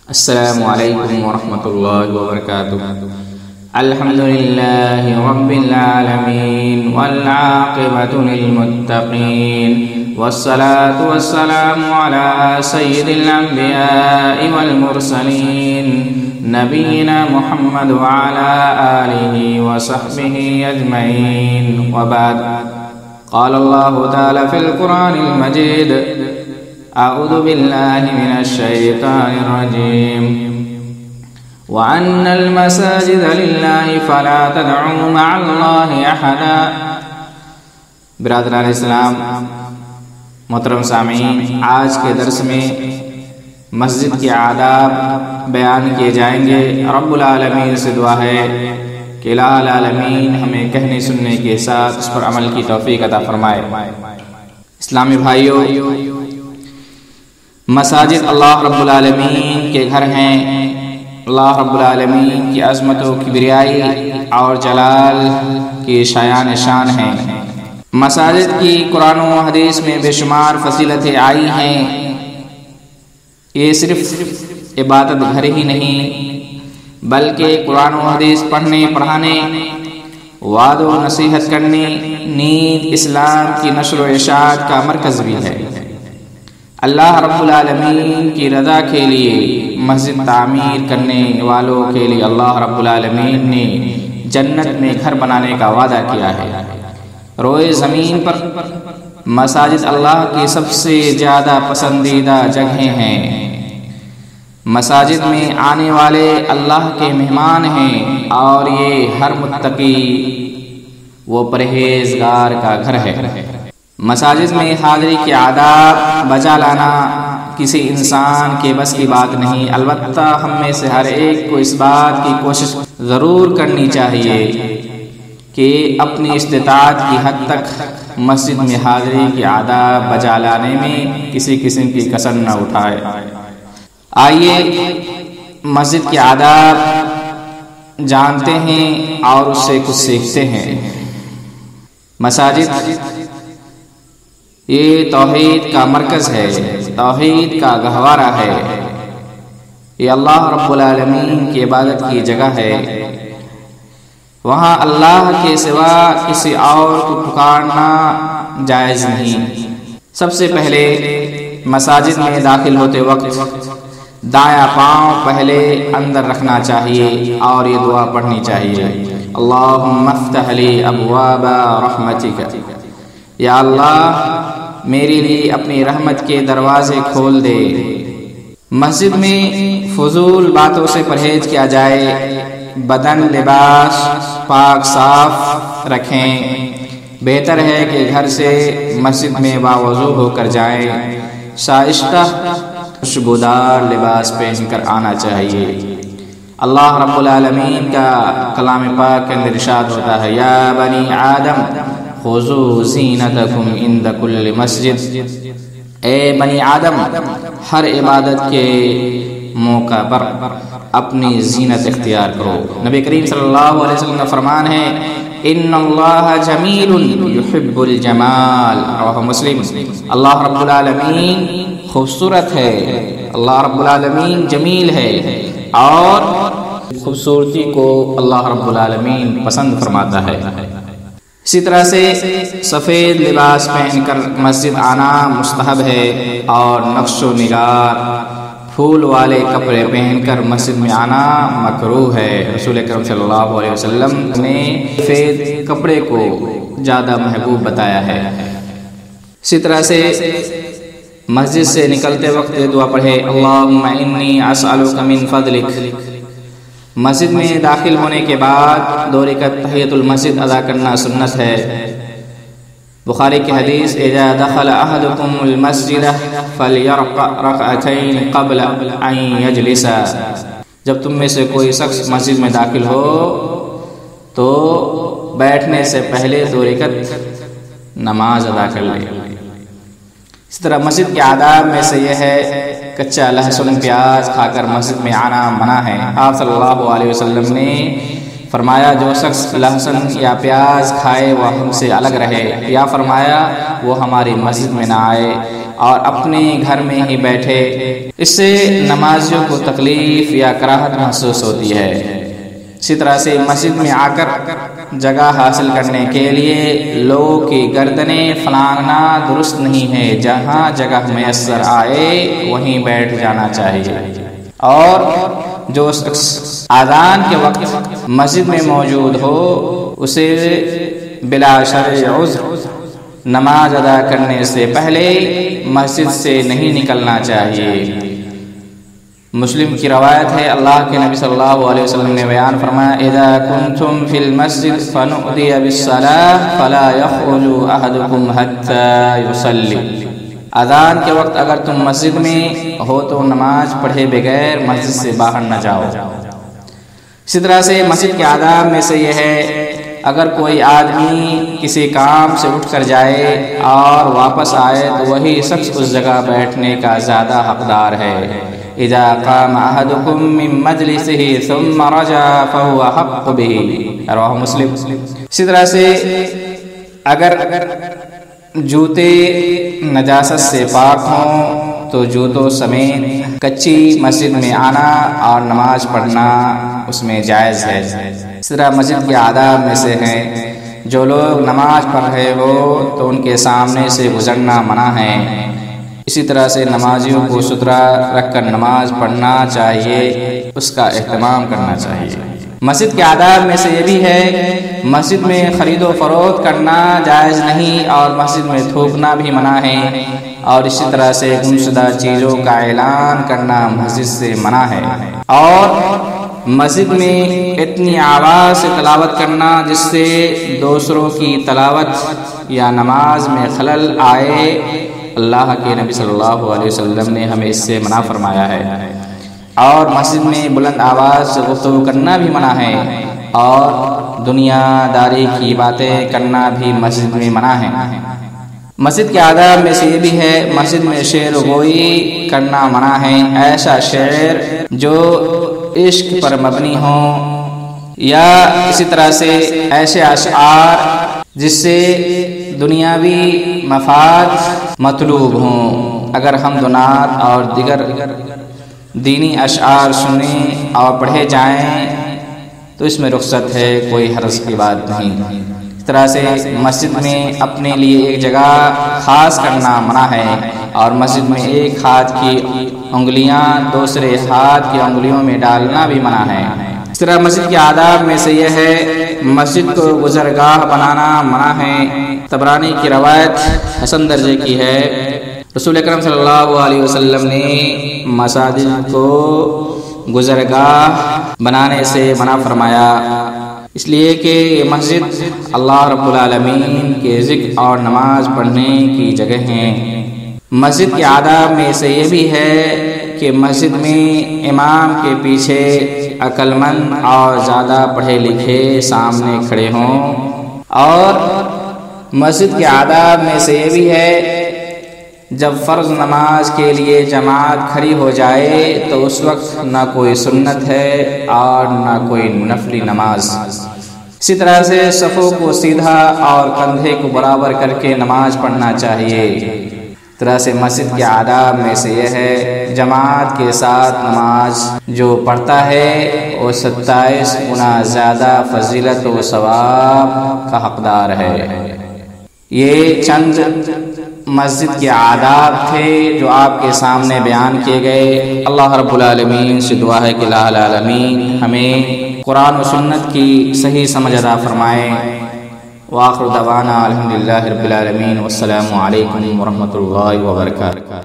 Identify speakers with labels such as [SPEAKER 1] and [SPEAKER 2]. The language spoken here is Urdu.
[SPEAKER 1] السلام علیکم ورحمۃ اللہ وبرکاتہ۔ الحمد للہ رب العالمین والعاقبۃ للمتقین والصلاة والسلام علی سید الانبیاء والمرسلین نبینا محمد وعلی آلہ وصحبہ اجمعین وبعد۔ قال اللہ تعالی فی القرآن المجید اعوذ باللہ من الشیطان الرجیم وَأَنَّ الْمَسَاجِدَ لِلَّهِ فَلَا تَدْعُوا مَعَ اللَّهِ أَحَدًا۔ برادران اسلام، محترم سامعین، آج کے درس میں مسجد کے آداب بیان کیے جائیں گے۔ رب العالمین سے دعا ہے کہ الہ العالمین ہمیں کہنے سننے کے ساتھ اس پر عمل کی توفیق عطا فرمائے۔ اسلامی بھائیوں، مساجد اللہ رب العالمین کے گھر ہیں۔ اللہ رب العالمین کی عظمت و کبریائی اور جلال کی شایان شان ہیں۔ مساجد کی قرآن و حدیث میں بے شمار فضیلتیں آئی ہیں۔ یہ صرف عبادت گھر ہی نہیں بلکہ قرآن و حدیث پڑھنے پڑھانے، وعظ و نصیحت کرنے، نیک اسلام کی نشر و اشاعت کا مرکز بھی ہے۔ اللہ رب العالمین کی رضا کے لیے مسجد تعمیر کرنے والوں کے لیے اللہ رب العالمین نے جنت میں گھر بنانے کا وعدہ کیا ہے۔ روئے زمین پر مساجد اللہ کی سب سے زیادہ پسندیدہ جگہیں ہیں۔ مساجد میں آنے والے اللہ کے مہمان ہیں اور یہ ہر متقی و پرہیزگار کا گھر ہے۔ مساجد میں حاضری کے آداب بجا لانا کسی انسان کے بس کی بات نہیں، البتہ ہم میں سے ہر ایک کو اس بات کی کوشش ضرور کرنی چاہیے کہ اپنی استطاعت کی حد تک مسجد میں حاضری کے آداب بجا لانے میں کسی قسم کی کسر نہ اٹھائے۔ آئیے مسجد کے آداب جانتے ہیں اور اس سے کچھ سیکھتے ہیں۔ مساجد یہ توحید کا مرکز ہے، توحید کا گہوارہ ہے۔ یہ اللہ رب العالمین کی عبادت کی جگہ ہے۔ وہاں اللہ کے سوا کسی اور کو پکارنا جائز نہیں۔ سب سے پہلے مساجد میں داخل ہوتے وقت دایاں پاؤں پہلے اندر رکھنا چاہیے اور یہ دعا پڑھنی چاہیے، اللہم افتح لی ابواب رحمتک، یا اللہ میرے لیے اپنی رحمت کے دروازے کھول دے۔ مسجد میں فضول باتوں سے پرہیز کیا جائے، بدن لباس پاک صاف رکھیں۔ بہتر ہے کہ گھر سے مسجد میں باوضو ہو کر جائیں۔ شائستہ خوشبودار لباس پہن کر آنا چاہیے۔ اللہ رب العالمین کا کلام پاک کے اندر ارشاد ہوتا ہے، یا بنی آدم خذوا زینتکم عند کل مسجد، اے بنی آدم ہر عبادت کے موقع پر اپنی زینت اختیار کرو۔ نبی کریم صلی اللہ علیہ وسلم کا فرمان ہے، ان اللہ جمیل یحب الجمال، رواه مسلم۔ اللہ رب العالمین خوبصورت ہے، اللہ رب العالمین جمیل ہے اور خوبصورتی کو اللہ رب العالمین پسند فرماتا ہے۔ اسی طرح سے سفید لباس پہن کر مسجد آنا مستحب ہے اور نقش و نگار پھول والے کپڑے پہن کر مسجد میں آنا مکروہ ہے۔ رسول اکرم صلی اللہ علیہ وسلم نے سفید کپڑے کو زیادہ محبوب بتایا ہے۔ اسی طرح سے مسجد سے نکلتے وقت دعا پڑھے، اللہم انی اسألک من فضلک۔ مسجد میں داخل ہونے کے بعد 2 رکعت تحیۃ المسجد ادا کرنا سنت ہے۔ بخاری کی حدیث، اذا دخل احدکم المسجد فلیرکع رکعتین قبل ان یجلس، جب تم میں سے کوئی شخص مسجد میں داخل ہو تو بیٹھنے سے پہلے 2 رکعت نماز ادا کر لے۔ اس طرح مسجد کے آداب میں سے یہ ہے، کچا لہسن پیاز کھا کر مسجد میں آنا منع ہے۔ آپ صلی اللہ علیہ وسلم نے فرمایا جو شخص لہسن یا پیاز کھائے وہ ہم سے الگ رہے، یا فرمایا وہ ہماری مسجد میں نہ آئے اور اپنے گھر میں ہی بیٹھے۔ اس سے نمازیوں کو تکلیف یا کراہت محسوس ہوتی ہے۔ اسی طرح سے مسجد میں آ کر جگہ حاصل کرنے کے لیے لوگوں کی گردنیں پھلانگنا درست نہیں ہے، جہاں جگہ میسر آئے وہیں بیٹھ جانا چاہیے۔ اور جو شخص اذان کے وقت مسجد میں موجود ہو اسے بلا شرع عذر نماز ادا کرنے سے پہلے مسجد سے نہیں نکلنا چاہیے۔ مسلم کی روایت ہے، اللہ کے نبی صلی اللہ علیہ وسلم نے بیان فرمایا اذا کنتم فی المسجد فنؤذی بالصلاة فلا یخرج احدکم حتی یصلی۔ اذان کے وقت اگر تم مسجد میں ہو تو نماز پڑھے بغیر مسجد سے باہر نہ جاؤ۔ اسی طرح سے مسجد کے آداب میں سے یہ ہے، اگر کوئی آدمی کسی کام سے اٹھ کر جائے اور واپس آئے تو وہی شخص اس جگہ بیٹھنے کا زیادہ حقدار ہے۔ اذا قام احدکم من مجلسه ثم رجع فهو حق به، رواہ مسلم۔ اسی طرح سے اگر جوتے نجاست سے پاک ہوں تو جوتوں سمیت کچی مسجد میں آنا اور نماز پڑھنا اس میں جائز ہے۔ اس طرح مسجد کے آداب میں سے ہیں، جو لوگ نماز پڑھ رہے ہو تو ان کے سامنے سے گزرنا منع ہے۔ اسی طرح سے نمازیوں کو ستھرا رکھ کر نماز پڑھنا چاہیے، اس کا اہتمام کرنا چاہیے۔ مسجد کے آداب میں سے یہ بھی ہے، مسجد میں خرید و فروخت کرنا جائز نہیں اور مسجد میں تھوکنا بھی منع ہے، اور اسی طرح سے گمشدہ چیزوں کا اعلان کرنا مسجد سے منع ہے، اور مسجد میں اتنی آواز سے تلاوت کرنا جس سے دوسروں کی تلاوت یا نماز میں خلل آئے، اللہ کے نبی صلی اللہ علیہ وسلم نے ہمیں اس سے منع فرمایا ہے۔ اور مسجد میں بلند آواز سے گفتگو کرنا بھی منع ہے، اور دنیا داری کی باتیں کرنا بھی مسجد میں منع ہے۔ مسجد کے آداب میں سے یہ بھی ہے، مسجد میں شعر و گوئی کرنا منع ہے، ایسا شعر جو عشق پر مبنی ہو، یا اسی طرح سے ایسے اشعار جس سے دنیاوی مفاد مطلوب ہوں۔ اگر حمد و نعت اور دیگر دینی اشعار سنیں اور پڑھے جائیں تو اس میں رخصت ہے، کوئی حرج کی بات نہیں۔ اس طرح سے مسجد میں اپنے لیے ایک جگہ خاص کرنا منع ہے، اور مسجد میں ایک ہاتھ کی انگلیاں دوسرے ہاتھ کی انگلیوں میں ڈالنا بھی منع ہے۔ اس طرح مسجد کے آداب میں سے یہ ہے، مسجد کو گزرگاہ بنانا منع ہے۔ طبرانی کی روایت حسن درجے کی ہے، رسول اکرم صلی اللہ علیہ وسلم نے مساجد کو گزرگاہ بنانے سے منع فرمایا، اس لیے کہ یہ مسجد اللہ رب العالمین کے ذکر اور نماز پڑھنے کی جگہ ہیں۔ مسجد کے آداب میں سے یہ بھی ہے کہ مسجد میں امام کے پیچھے عقل مند اور زیادہ پڑھے لکھے سامنے کھڑے ہوں، اور مسجد کے آداب میں سے یہ بھی ہے، جب فرض نماز کے لیے جماعت کھڑی ہو جائے تو اس وقت نہ کوئی سنت ہے اور نہ کوئی نفلی نماز۔ اسی طرح سے صفوں کو سیدھا اور کندھے کو برابر کر کے نماز پڑھنا چاہیے۔ اس طرح سے مسجد کے آداب میں سے یہ ہے، جماعت کے ساتھ نماز جو پڑھتا ہے وہ 27 گنا زیادہ فضیلت و ثواب کا حقدار ہے۔ یہ چند مسجد کے آداب تھے جو آپ کے سامنے بیان کیے گئے۔ اللہ رب العالمین سے دعا ہے کہ الہ العالمین ہمیں قرآن و سنت کی صحیح سمجھ عطا فرمائے۔ وآخر دعوانا الحمدللہ رب العالمین، والسلام علیکم ورحمۃ اللہ وبرکاتہ۔